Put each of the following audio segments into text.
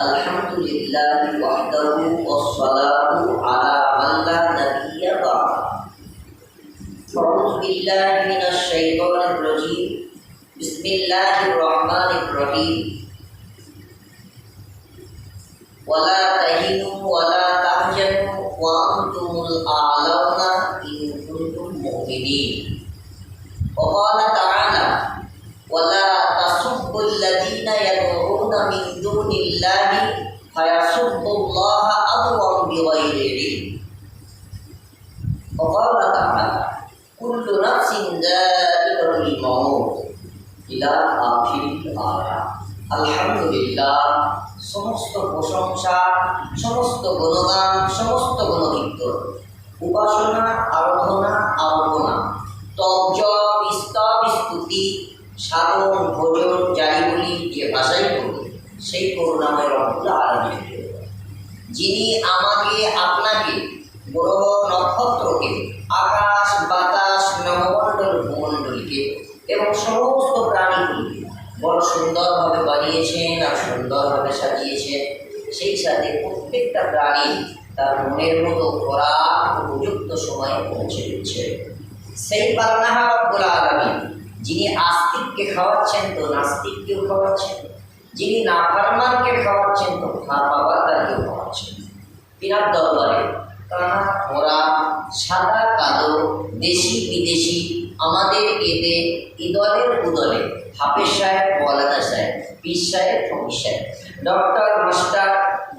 আলহামদুলিল্লাহি ওয়াহদাহু ওয়াসসালাতু আলা মান লা নাবিয়্যা বা'দ। আউযু বিল্লাহি মিনাশ শাইতানির রাজীম। বিসমিল্লাহির রহমানির রহিম। ওয়ালা তাহিনু ওয়ালা তাহজানু ওয়া আনতুমুল আ'লাউনা ইন কুনতুম মুমিনিন। ওয়া ক্বালা তাআলা ওয়ালা তাসুব্বুল লাযীনা ইয়াদউনা মিন দুনিল্লাহি ফায়াসুব্বুল্লাহা আদওয়ান বিগাইরি ইলম। ওয়া ক্বালা তাআলা কুল্লু নাফসিন যায়িকাতুল মাউত ইলা আখিরিল আয়াত। আলহামদুলিল্লাহ, সমস্ত প্রশংসা, সমস্ত গুণগান, সমস্ত গুণকীর্তন, উপাসনা, আরাধনা, আরাধনা, তজ্জব, স্তব, স্তুতি, সাধন, ভোজন, যাই বলি, যে ভাষাই বলি, সেই করুণাময় রব্বুল আলামিন, যিনি আমাকে আপনাকে গ্রহ নক্ষত্রকে, আকাশ বাতাস, নবমণ্ডল ভূমণ্ডলকে এবং সমস্ত প্রাণীগুলিকে বড় সুন্দরভাবে বানিয়েছেন আর সুন্দরভাবে সাজিয়েছেন। সেই সাথে প্রত্যেকটা প্রাণী তার মনের মতো খোরাক উপযুক্ত সময়ে পৌঁছে দিচ্ছে। সেই পালনাহা রব্বুল আলামিন, যিনি আস্তিককে খাওয়াচ্ছেন তো নাস্তিককেও খাওয়াচ্ছেন, যিনি নাফরমানকে খাওয়াচ্ছেন তো ফারমাবারদারকেও খাওয়াচ্ছেন। তিনার দরবারে কানা খোরা, সাদা কালো, দেশি বিদেশি, আমাদের এতে ইদলের উদলে, হাফেজ সাহেব, মৌলানা সাহেব, পীর সাহেব, ফকির সাহেব, ডক্টর, মাস্টার,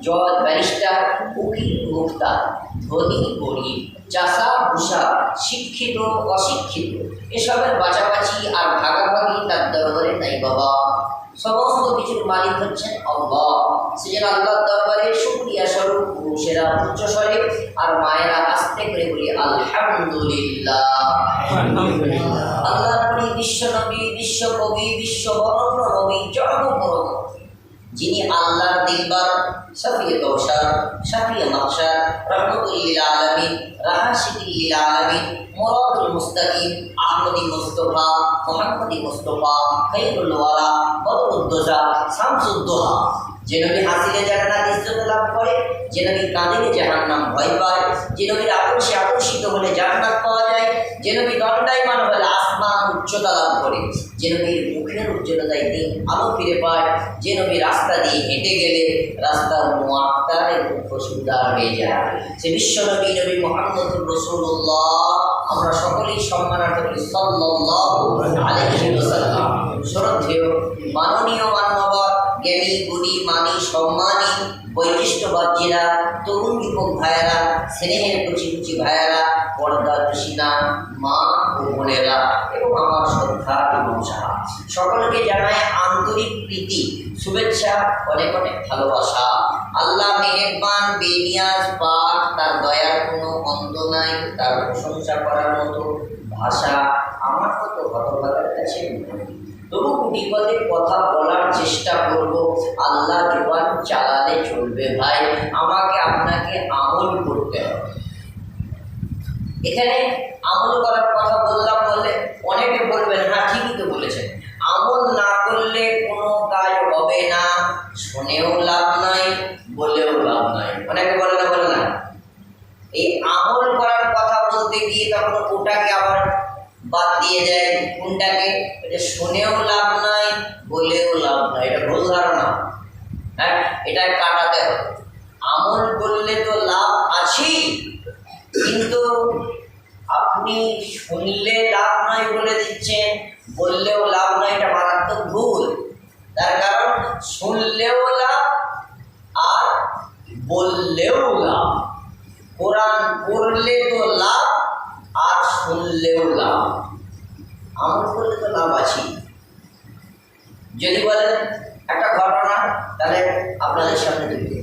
জজ, ব্যারিস্টার, উকিল, মুক্তা, ধনী গরিব, চাষা ভূষা, শিক্ষিত অশিক্ষিত, এসবের বাঁচাবাচি আর ভাগাভাগি তার দরবারে নাই বাবা। সমস্ত কিছুর মালিক হচ্ছেন আল্লাহ। সেজন্য আল্লাহর দরবারে শুকরিয়া স্বরূপ পুরুষেরা উচ্চস্বরে আর মায়েরা আস্তে করে বলি আলহামদুলিল্লাহ। আল্লাহর প্রিয় বিশ্ব নবী, বিশ্ব কবি, বিশ্ব বরণ্য নবী, জন্মপরম, যিনি আল্লাহর দিলবার, শাফিয়ে কৌসার, শাফিয়ে মাকসার, রহমতুল লিল আলামিন, রাহাশিদুল লিল আলামিন, মুরাদুল মুস্তাকিম, আহমদি মুস্তফা, মুহাম্মদি মুস্তফা, খায়রুল ওয়ারা, বদরুদ্দোজা, শামসুদ্দোহা, যে নবী হাসিলে জান্নাত ইজ্জত লাভ করে, যে নবী কাঁদিলে জাহান্নাম ভয় পায়, যে নবীর আদর্শে আকর্ষিত হলে জান্নাত পাওয়া যায়, যে নবী দণ্ডায়মান হলে আসমান উচ্চতা লাভ করে, যে নবীর মুখের উজ্জ্বলতায় দিন আলো ফিরে পায়, যে নবী রাস্তা দিয়ে হেঁটে গেলে রাস্তার মুআত্তারের মুখ সুন্দর হয়ে যায়, সে বিশ্ব নবী নবী মুহাম্মদুর রাসূলুল্লাহ। আমরা সকলেই সম্মানার্থ করি সাল্লাল্লাহু আলাইহি ওয়াসাল্লাম। শ্রদ্ধেয় মাননীয় মান্যবর, জ্ঞানী গুণী মানী সম্মানী বৈশিষ্ট্যবাদীরা, তরুণ যুবক ভাইয়েরা, স্নেহের কুচি কুচি ভাইয়েরা, পর্দার খুশিনা মা ও বোনেরা এবং আমার শ্রদ্ধা এবং সাহা, সকলকে জানায় আন্তরিক প্রীতি, শুভেচ্ছা, অনেক অনেক ভালোবাসা। আল্লাহ মেহেরবান, বেনিয়াজ, পাক, তার দয়ার কোনো অন্ত নাই, তার প্রশংসা করার মতো ভাষা আমার তো হতভাগার কাছে নেই। তবু কোটি পদে কথা বলার চেষ্টা করব। আল্লাহ জবান চালালে চলবে ভাই, আমাকে আপনাকে আমল করতে হবে। এখানে আমল করার কথা বললাম বললে অনেকে বলবেন হ্যাঁ ঠিকই তো বলেছেন, আমল না করলে কোনো কাজ হবে না, শুনেও লাভ নাই, বলেও লাভ নাই। অনেকে বলে না এই আমল করার কথা বলতে গিয়ে তখন ওটাকে আবার বাদ দিয়ে দেয়। কোনটাকে? এটা শুনেও লাভ নাই, বলেও লাভ নাই। এটা ভুল ধারণা। হ্যাঁ, এটা কাটাতে হবে। আমল করলে তো লাভ আছেই, কিন্তু আপনি শুনলে লাভ নয় বলে দিচ্ছেন, বললেও লাভ নয়, এটা মারাত্মক ভুল। তার কারণ শুনলেও লাভ আর বললেও লাভ। কোরআন পড়লে তো লাভ আর শুনলেও লাভ, আমল করলে তো লাভ আছে। যদি বলেন একটা ঘটনা, তাহলে আপনাদের সামনে তুলে